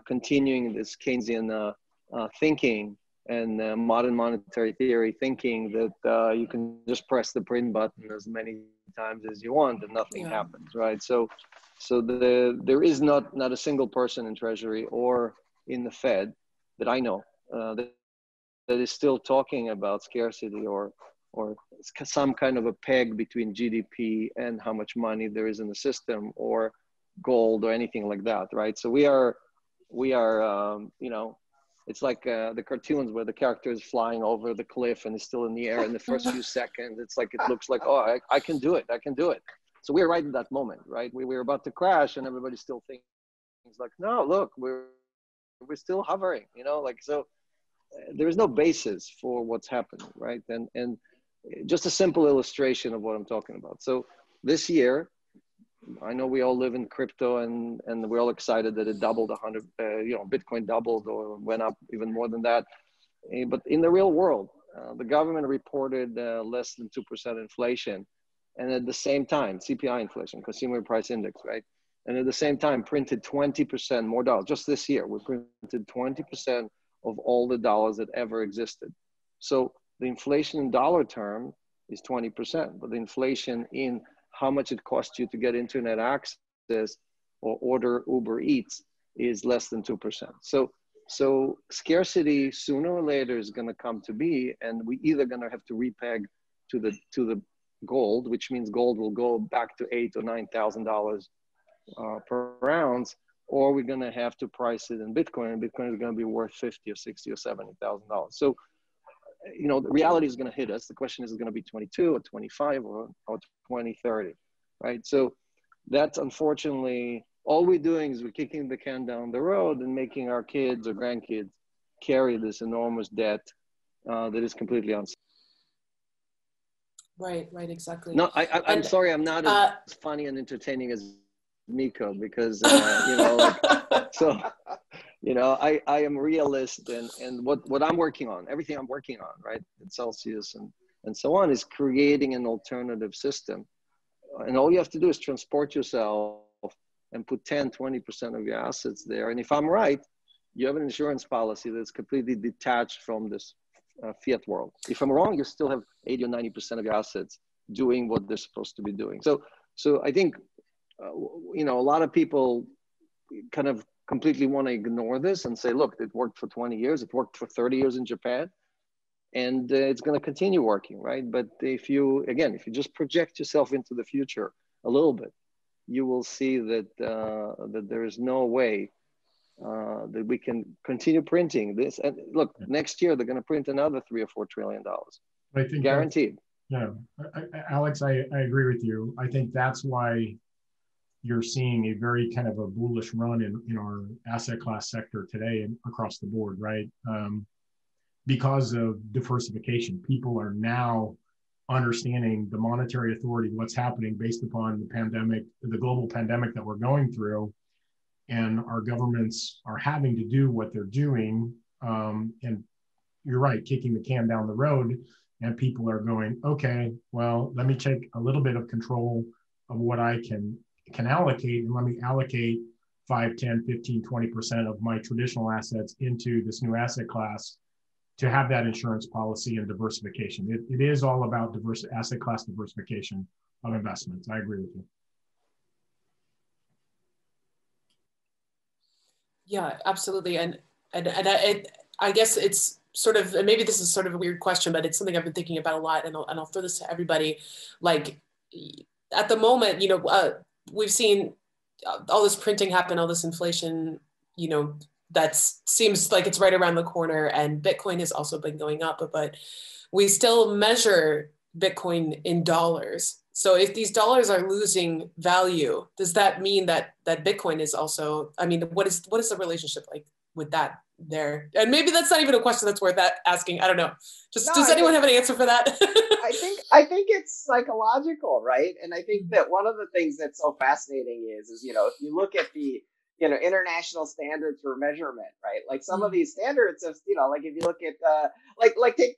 continuing this Keynesian thinking and modern monetary theory thinking that you can just press the print button as many times as you want and nothing happens, right? So there is not a single person in Treasury or in the Fed that I know that is still talking about scarcity or some kind of a peg between GDP and how much money there is in the system, or gold or anything like that, right? So we are it's like the cartoons where the character is flying over the cliff and is still in the air in the first few seconds. It's like, it looks like, oh, I can do it. So we're right in that moment, right? We're about to crash and everybody's still thinking, like, no, look, we're still hovering, so there is no basis for what's happening, right? And just a simple illustration of what I'm talking about. So this year, I know we all live in crypto and we're all excited that it doubled 100, Bitcoin doubled or went up even more than that. But in the real world, the government reported less than 2% inflation. And at the same time, CPI inflation, consumer price index, right? And at the same time, printed 20% more dollars. Just this year, we printed 20% of all the dollars that ever existed. So the inflation in dollar term is 20%, but the inflation in how much it costs you to get internet access or order Uber Eats is less than 2%. So scarcity sooner or later is going to come to be, and we either going to have to repeg to the gold, which means gold will go back to $8,000 or $9,000 per ounce, or we're going to have to price it in Bitcoin, and Bitcoin is going to be worth $50,000 or $60,000 or $70,000. So, you know, the reality is going to hit us. The question is it going to be 22 or 25 or 2030, right? So that's unfortunately all we're doing is we're kicking the can down the road and making our kids or grandkids carry this enormous debt that is completely unsafe. Right, exactly. No, I'm sorry, I'm not as funny and entertaining as Miko, because you know, like, so, you know, I am a realist, and what I'm working on, everything I'm working on, right, at Celsius and so on, is creating an alternative system. And all you have to do is transport yourself and put 10-20% of your assets there. And if I'm right, you have an insurance policy that's completely detached from this fiat world. If I'm wrong, you still have 80 or 90% of your assets doing what they're supposed to be doing. So I think, you know, a lot of people kind of completely want to ignore this and say, look, it worked for 20 years. It worked for 30 years in Japan. And it's going to continue working, right? But if you just project yourself into the future a little bit, you will see that that there is no way that we can continue printing this. And look, next year they're going to print another $3 or $4 trillion, I think guaranteed. Yeah, Alex, I agree with you. I think that's why you're seeing a very kind of a bullish run in our asset class sector today and across the board, right? Because of diversification, people are now understanding the monetary authority, what's happening based upon the pandemic, the global pandemic that we're going through, and our governments are having to do what they're doing. And you're right, kicking the can down the road, and people are going, okay, well, let me take a little bit of control of what I can allocate, and let me allocate 5, 10, 15, 20% of my traditional assets into this new asset class to have that insurance policy and diversification. It is all about asset class diversification of investments. I agree with you. Yeah, absolutely. And I guess it's sort of, and maybe this is sort of a weird question, but it's something I've been thinking about a lot, and I'll throw this to everybody. Like, at the moment, you know, we've seen all this printing happen, all this inflation, you know, that seems like it's right around the corner, and Bitcoin has also been going up, but we still measure Bitcoin in dollars. So if these dollars are losing value, does that mean that Bitcoin is also, I mean, what is the relationship like with that there? And maybe that's not even a question that's worth asking. I don't know. Does anyone have an answer for that? I think it's psychological, right? And I think that one of the things that's so fascinating is, you know, if you look at the, you know, international standards for measurement, right? Like some of these standards of, you know, like if you look at,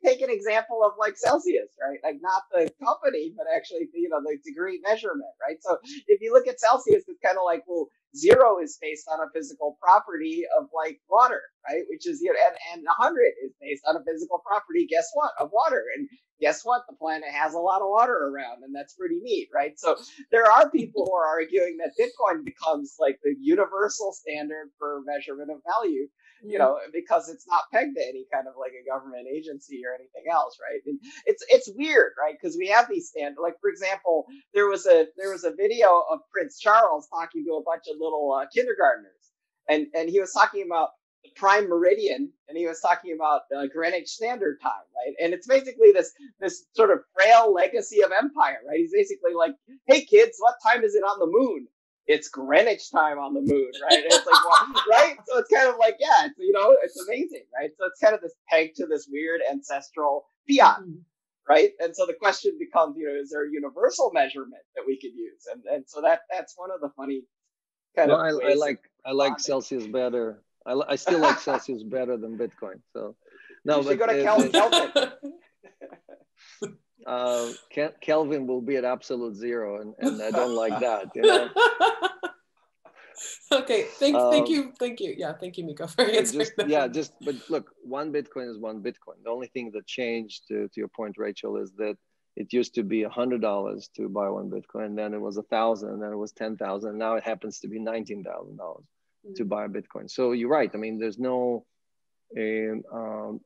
take an example of like Celsius, right? Like not the company, but actually, you know, the degree measurement, right? So if you look at Celsius, it's kind of like, well, 0 is based on a physical property of like water, right? Which is, you know, and 100 is based on a physical property, guess what, of water. And guess what? The planet has a lot of water around, and that's pretty neat, right? So there are people who are arguing that Bitcoin becomes like the universal standard for measurement of value, you know, because it's not pegged to any kind of like a government agency or anything else, right? And it's weird, right? Because we have these standards. Like, for example, there was a video of Prince Charles talking to a bunch of little kindergartners, and he was talking about the prime meridian, and he was talking about Greenwich Standard Time, right? And it's basically this sort of frail legacy of empire, right? He's basically like, hey kids, what time is it on the moon? It's Greenwich time on the moon, right? And it's like, well, right? So it's kind of like, yeah, it's, you know, it's amazing, right? So it's kind of this peg to this weird ancestral fiat, right? And so the question becomes, you know, is there a universal measurement that we could use? And so that's one of the funny kind of ways I like Celsius better. I still like Celsius better than Bitcoin. So no, you should go to Kelvin. Kelvin will be at absolute 0, and I don't like that. You know? Okay, thank you. Yeah, thank you, Miko, for answering that. But look, one Bitcoin is one Bitcoin. The only thing that changed, to your point, Rachel, is that it used to be $100 to buy one Bitcoin, and then it was 1,000, and then it was 10,000, and now it happens to be $19,000 to buy a Bitcoin. So you're right. I mean, there's no the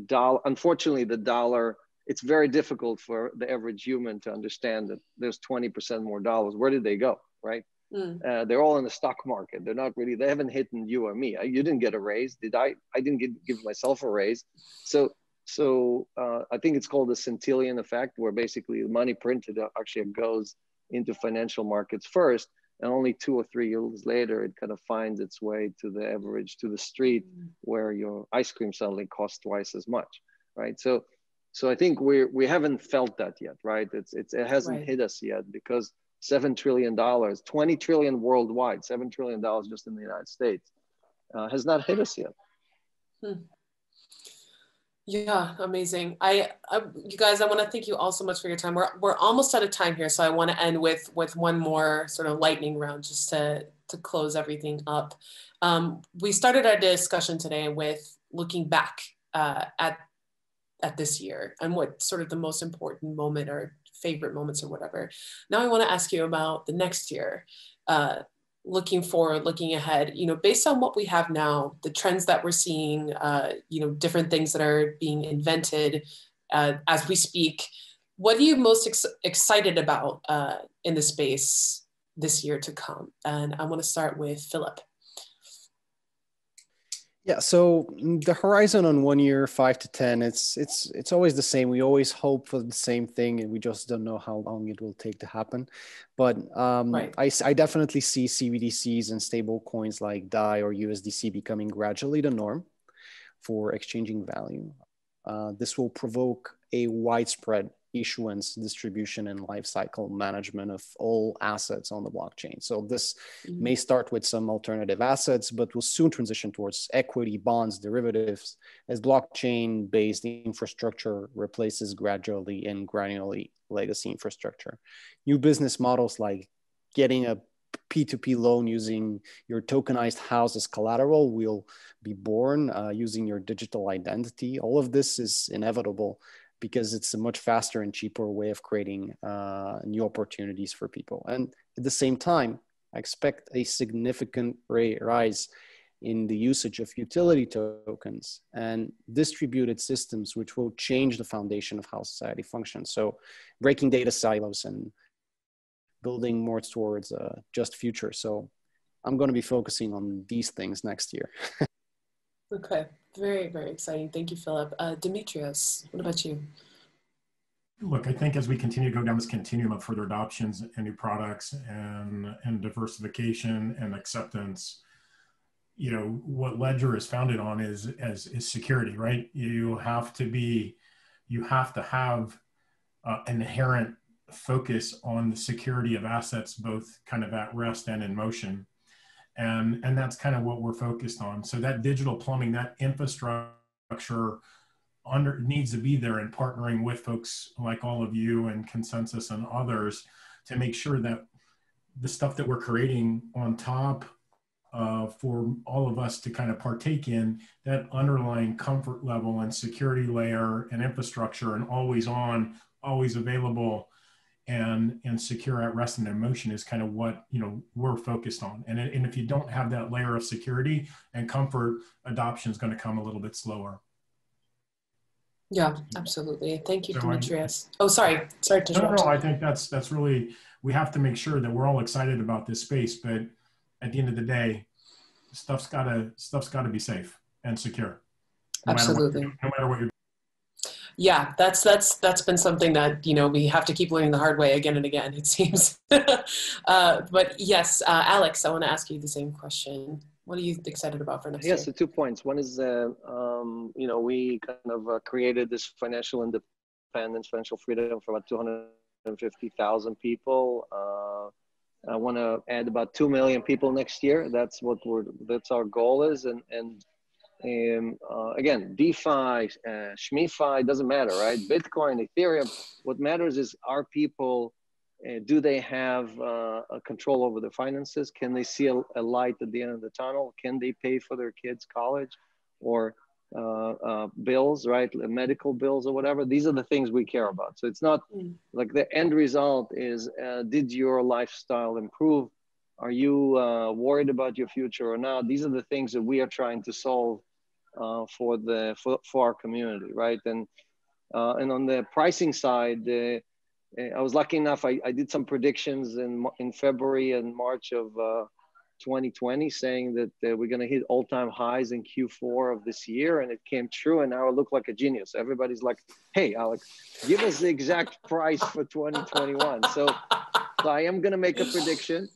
dollar. Unfortunately, the dollar. It's very difficult for the average human to understand that there's 20% more dollars. Where did they go, right? They're all in the stock market. They're not really, they haven't hit you or me. You didn't get a raise, did I? I didn't give myself a raise. So I think it's called the centillion effect, where basically the money printed actually goes into financial markets first, and only 2 or 3 years later, it kind of finds its way to the average, to the street, where your ice cream suddenly costs twice as much, right? So I think we haven't felt that yet, right? It hasn't hit us yet, because $7 trillion, 20 trillion worldwide, $7 trillion just in the United States, has not hit us yet. Yeah, amazing. You guys, I want to thank you all so much for your time. We're almost out of time here, so I want to end with one more sort of lightning round, just to close everything up. We started our discussion today with looking back at this year and what sort of the most important moment or favorite moments or whatever. Now I want to ask you about the next year. Looking forward, looking ahead, based on what we have now, the trends that we're seeing, different things that are being invented as we speak, what are you most excited about in the space this year to come? And I want to start with Philip. Yeah, so the horizon on 1 year, 5 to 10, it's always the same. We always hope for the same thing, and we just don't know how long it will take to happen. But I definitely see CBDCs and stable coins like DAI or USDC becoming gradually the norm for exchanging value. This will provoke a widespread issuance, distribution, and lifecycle management of all assets on the blockchain. So this may start with some alternative assets, but will soon transition towards equity, bonds, derivatives, as blockchain-based infrastructure replaces gradually and granularly legacy infrastructure. New business models like getting a P2P loan using your tokenized house as collateral will be born using your digital identity. All of this is inevitable because it's a much faster and cheaper way of creating new opportunities for people. And at the same time, I expect a significant rise in the usage of utility tokens and distributed systems, which will change the foundation of how society functions. So breaking data silos and building more towards a just future. So I'm going to be focusing on these things next year. Okay, very, very exciting. Thank you, Philip. Demetrios, what about you? Look, I think as we continue to go down this continuum of further adoptions and new products and diversification and acceptance, what Ledger is founded on is security, right? You have to have an inherent focus on the security of assets, both kind of at rest and in motion. And that's kind of what we're focused on. So that digital plumbing, that infrastructure needs to be there, and partnering with folks like all of you and Consensus and others to make sure that the stuff that we're creating on top for all of us to kind of partake in, that underlying comfort level and security layer and infrastructure and always on, always available, and secure at rest and in motion is kind of what we're focused on. And if you don't have that layer of security and comfort, adoption is going to come a little bit slower. Yeah, absolutely. Thank you, Demetrios. Sorry to interrupt. No, I think that's really, we have to make sure that we're all excited about this space, but at the end of the day, stuff's got to be safe and secure. Absolutely. No matter what you're. Yeah, that's been something that we have to keep learning the hard way again and again, it seems. But yes, Alex, I want to ask you the same question. What are you excited about for next year? Yes, so 2 points. One is, we kind of created this financial independence, financial freedom for about 250,000 people. I want to add about 2 million people next year. That's our goal is, and again, DeFi, ShMeFi, doesn't matter, right? Bitcoin, Ethereum. What matters is, are people, do they have a control over their finances? Can they see a light at the end of the tunnel? Can they pay for their kids' college? Or bills, right? Medical bills or whatever. These are the things we care about. So it's not like the end result is, did your lifestyle improve? Are you worried about your future or not? These are the things that we are trying to solve for our community, right? And on the pricing side, I was lucky enough. I did some predictions in February and March of 2020, saying that we're going to hit all-time highs in Q4 of this year, and it came true. And now I look like a genius. Everybody's like, "Hey, Alex, give us the exact price for 2021." So I am going to make a prediction.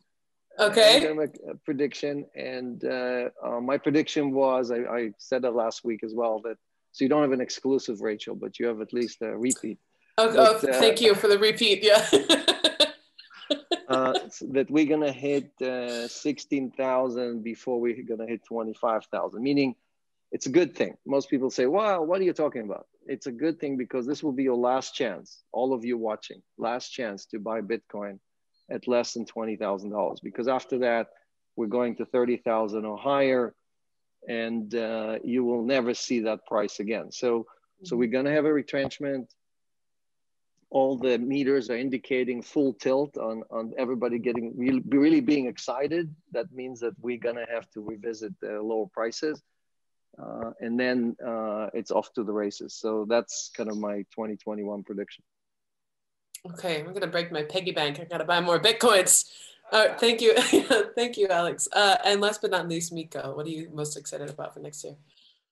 Okay. I'm going to make a prediction, and my prediction was, I said that last week as well, that so you don't have an exclusive, Rachel, but you have at least a repeat. Thank you for the repeat. Yeah. So that we're going to hit 16,000 before we're going to hit 25,000, meaning it's a good thing. Most people say, "Wow, what are you talking about?" It's a good thing because this will be your last chance, all of you watching, last chance to buy Bitcoin at less than $20,000, because after that, we're going to 30,000 or higher, and you will never see that price again. So we're going to have a retrenchment. All the meters are indicating full tilt on everybody getting really being excited. That means that we're going to have to revisit the lower prices. And then it's off to the races. So that's kind of my 2021 prediction. Okay, I'm going to break my piggy bank. I got to buy more Bitcoins. Thank you. Thank you, Alex. And last but not least, Miko, what are you most excited about for next year?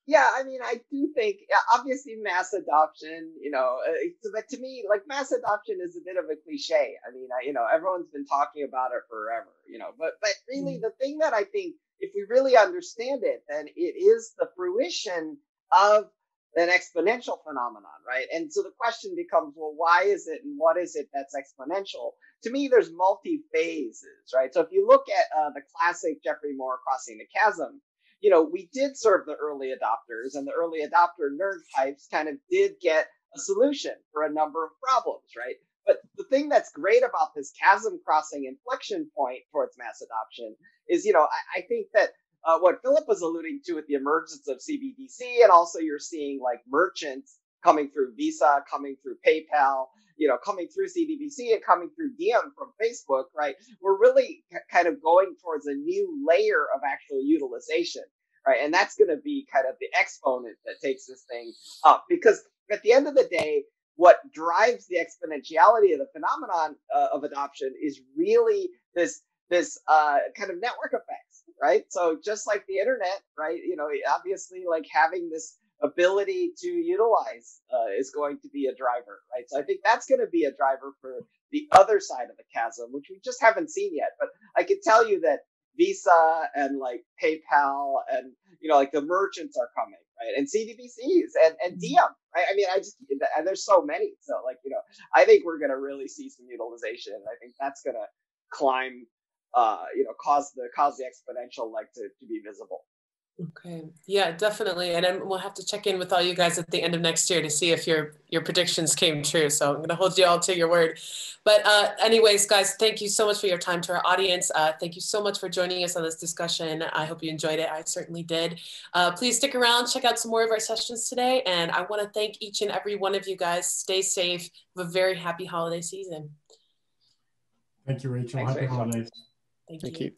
Yeah, I mean, I do think, obviously, mass adoption, but to me, like, mass adoption is a bit of a cliche. I mean, everyone's been talking about it forever, but really the thing that I think, if we really understand it, then it is the fruition of an exponential phenomenon, right? And so the question becomes, well, why is it and what is it that's exponential? To me, there's multi-phases, right? So if you look at the classic Jeffrey Moore Crossing the Chasm, we did serve the early adopters, and the early adopter nerd types kind of did get a solution for a number of problems, right? But the thing that's great about this chasm crossing inflection point towards mass adoption is, I think that what Philip was alluding to with the emergence of CBDC, and also you're seeing like merchants coming through Visa, coming through PayPal, coming through CBDC and coming through DM from Facebook, right? We're really kind of going towards a new layer of actual utilization, right? And that's going to be kind of the exponent that takes this thing up, because at the end of the day, what drives the exponentiality of the phenomenon of adoption is really this kind of network effects, right? So just like the internet, right? Obviously, like having this ability to utilize is going to be a driver, right? So I think that's going to be a driver for the other side of the chasm, which we just haven't seen yet. But I can tell you that Visa and like PayPal and like the merchants are coming, right? And CBDCs and DM, right? I mean, and there's so many. So like, I think we're going to really see some utilization. I think that's going to climb, cause the exponential like to be visible. Okay. Yeah, definitely. And then we'll have to check in with all you guys at the end of next year to see if your predictions came true. So I'm going to hold you all to your word. But anyways, guys, thank you so much for your time. To our audience, thank you so much for joining us on this discussion. I hope you enjoyed it. I certainly did. Please stick around, check out some more of our sessions today. And I want to thank each and every one of you guys. Stay safe. Have a very happy holiday season. Thank you, Rachel. Thanks, Happy Rachel. holidays. Thank Thank you. you.